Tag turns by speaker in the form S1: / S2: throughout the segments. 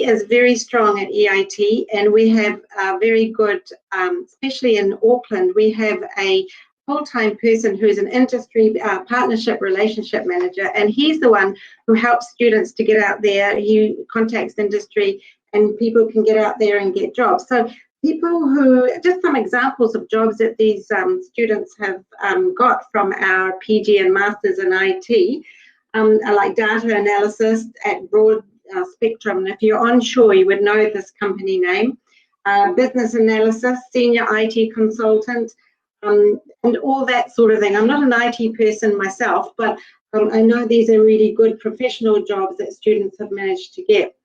S1: IT is very strong at EIT, and we have very good, especially in Auckland, we have a full-time person who's an industry partnership relationship manager, and he's the one who helps students to get out there. He contacts industry, and people can get out there and get jobs. So people who, just some examples of jobs that these students have got from our PG and Masters in IT, are like data analysis at broad spectrum. And if you're onshore, you would know this company name. Business analysis, senior IT consultant, and all that sort of thing. I'm not an IT person myself, but I know these are really good professional jobs that students have managed to get.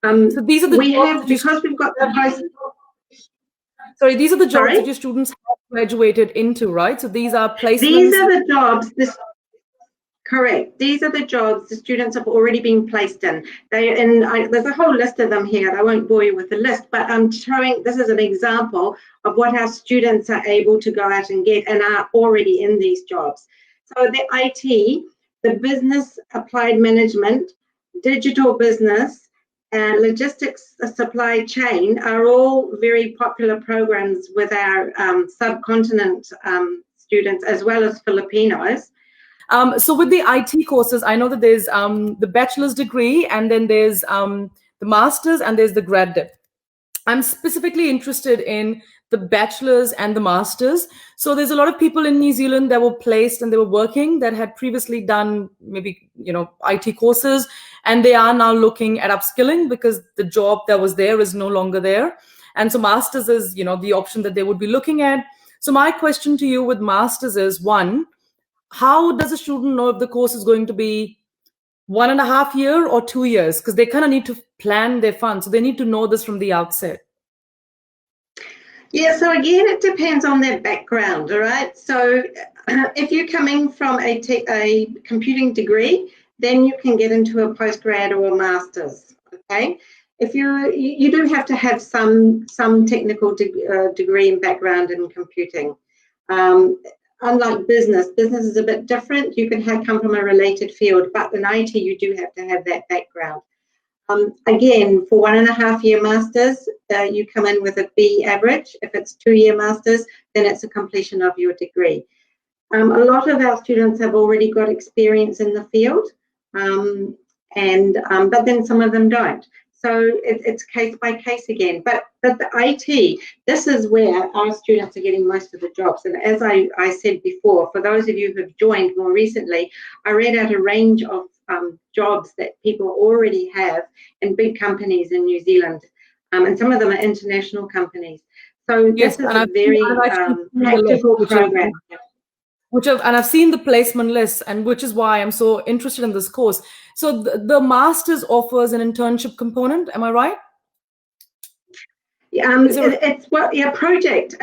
S2: So these are the
S1: because we've got the post.
S2: Sorry, these are the jobs that your students have graduated into, right? So these are placements.
S1: These are the jobs. Correct. These are the jobs the students have already been placed in. There's a whole list of them here. I won't bore you with the list, but I'm showing this is an example of what our students are able to go out and get and are already in these jobs. So the IT, the business applied management, digital business, and logistics supply chain are all very popular programs with our subcontinent students as well as Filipinos.
S2: So with the IT courses, I know that there's the bachelor's degree, and then there's the master's, and there's the grad dip. I'm specifically interested in the bachelor's and the master's. So there's a lot of people in New Zealand that were placed and they were working that had previously done maybe, IT courses, and they are now looking at upskilling because the job that was there is no longer there. And so master's is, the option that they would be looking at. So my question to you with master's is, one, how does a student know if the course is going to be 1.5 years or 2 years? Because they kind of need to plan their funds. So they need to know this from the outset.
S1: Yeah, so again, it depends on their background, all right? So if you're coming from a computing degree, then you can get into a postgrad or a master's, okay? If you do have to have some technical degree and background in computing. Unlike business is a bit different. You can come from a related field, but in IT, you do have to have that background. Again, for 1.5 year masters, you come in with a B average. If it's 2-year masters, then it's a completion of your degree. A lot of our students have already got experience in the field, but then some of them don't. So it's case by case again. But the IT, this is where our students are getting most of the jobs. And as I said before, for those of you who have joined more recently, I read out a range of jobs that people already have in big companies in New Zealand. And some of them are international companies. So this is a very practical program.
S2: And I've seen the placement list, and which is why I'm so interested in this course. So the master's offers an internship component. Am I right?
S1: A project.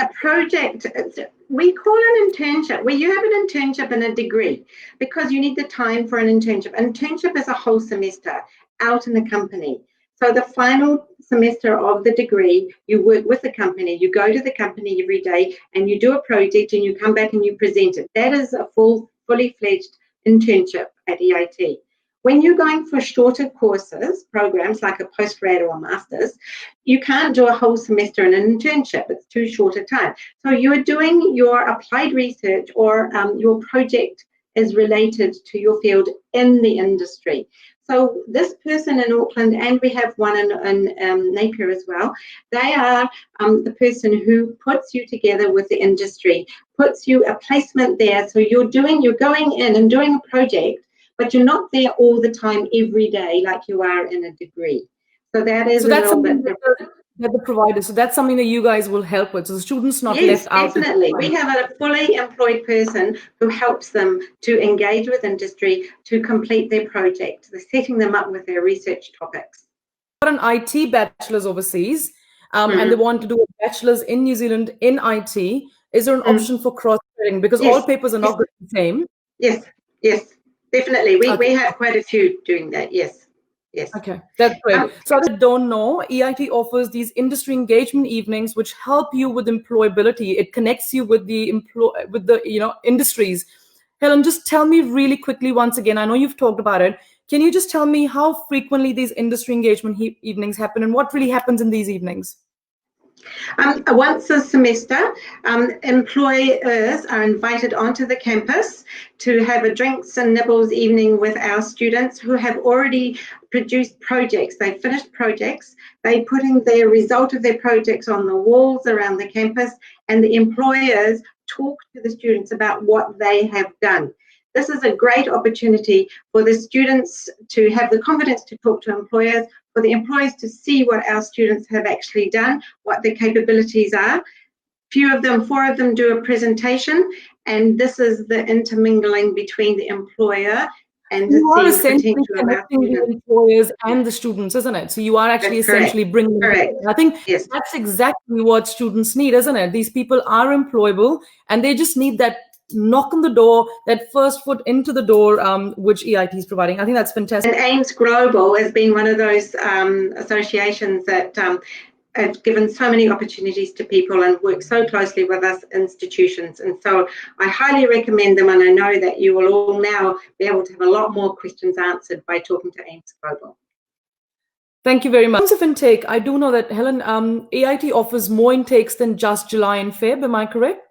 S1: We call an internship where you have an internship and a degree because you need the time for an internship. An internship is a whole semester out in a company. So the final semester of the degree, you work with the company, you go to the company every day and you do a project and you come back and you present it. That is a fully fledged internship at EIT. When you're going for shorter courses, programs like a postgrad or a master's, you can't do a whole semester in an internship. It's too short a time. So you're doing your applied research or your project is related to your field in the industry. So this person in Auckland, and we have one in Napier as well, they are the person who puts you together with the industry, puts you a placement there. So you're going in and doing a project, but you're not there all the time every day like you are in a degree. So that is a little bit different.
S2: That the provider. So that's something that you guys will help with. So the students not left out.
S1: Yes, definitely. We have a fully employed person who helps them to engage with industry to complete their project. They're setting them up with their research topics.
S2: Got an IT bachelor's overseas, and they want to do a bachelor's in New Zealand in IT. Is there an option for cross-training? Because all papers are not the same.
S1: Yes, definitely. We have quite a few doing that. Yes.
S2: Okay, that's great. So I don't know, EIT offers these industry engagement evenings which help you with employability. It connects you with the industries. Helen, just tell me really quickly once again, I know you've talked about it. Can you just tell me how frequently these industry engagement evenings happen and what really happens in these evenings?
S1: Once a semester, employers are invited onto the campus to have a drinks and nibbles evening with our students who have already produced projects. They've finished projects. They're putting the result of their projects on the walls around the campus, and the employers talk to the students about what they have done. This is a great opportunity for the students to have the confidence to talk to employers, for the employers to see what our students have actually done, what their capabilities are. Few of them, 4 of them, do a presentation, and this is the intermingling between the employer and
S2: you are
S1: the
S2: essentially
S1: potential of our
S2: connecting the
S1: students.
S2: employers and the students, isn't it? So you are actually
S1: That's
S2: essentially
S1: correct.
S2: bringing them
S1: Correct.
S2: together. I think
S1: Yes.
S2: that's exactly what students need, isn't it? These people are employable and they just need that knock on the door, that first foot into the door, which EIT is providing. I think that's fantastic.
S1: And AIMS Global has been one of those associations that have given so many opportunities to people and work so closely with us institutions. And so I highly recommend them, and I know that you will all now be able to have a lot more questions answered by talking to AIMS Global.
S2: Thank you very much. In terms of intake, I do know that, Helen, EIT offers more intakes than just July and Feb, am I correct?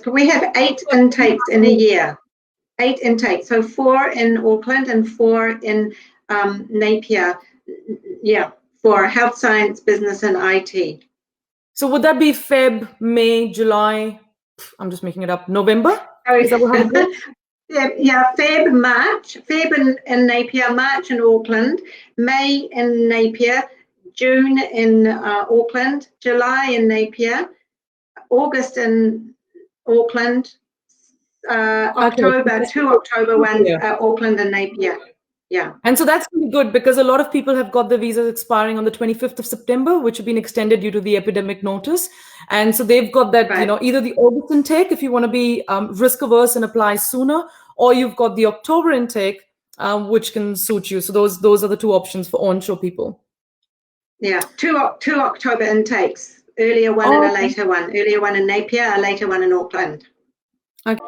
S1: We have 8 intakes in a year. 8 intakes, so 4 in Auckland and 4 in Napier. Yeah, for health science, business, and IT.
S2: So would that be Feb, May, July? I'm just making it up. November? Is that what happens?
S1: Yeah, Feb, March. Feb in Napier, March in Auckland, May in Napier, June in Auckland, July in Napier, August in Auckland, October, okay. 2 October ones, Auckland and Napier. Yeah.
S2: And so that's really good because a lot of people have got their visas expiring on the 25th of September, which have been extended due to the epidemic notice. And so they've got that, right. Either the August intake, if you want to be risk averse and apply sooner, or you've got the October intake, which can suit you. So those are the 2 options for onshore people.
S1: Yeah, 2 October intakes, earlier one and a later one. Earlier one in Napier, a later one in Auckland.
S2: Okay.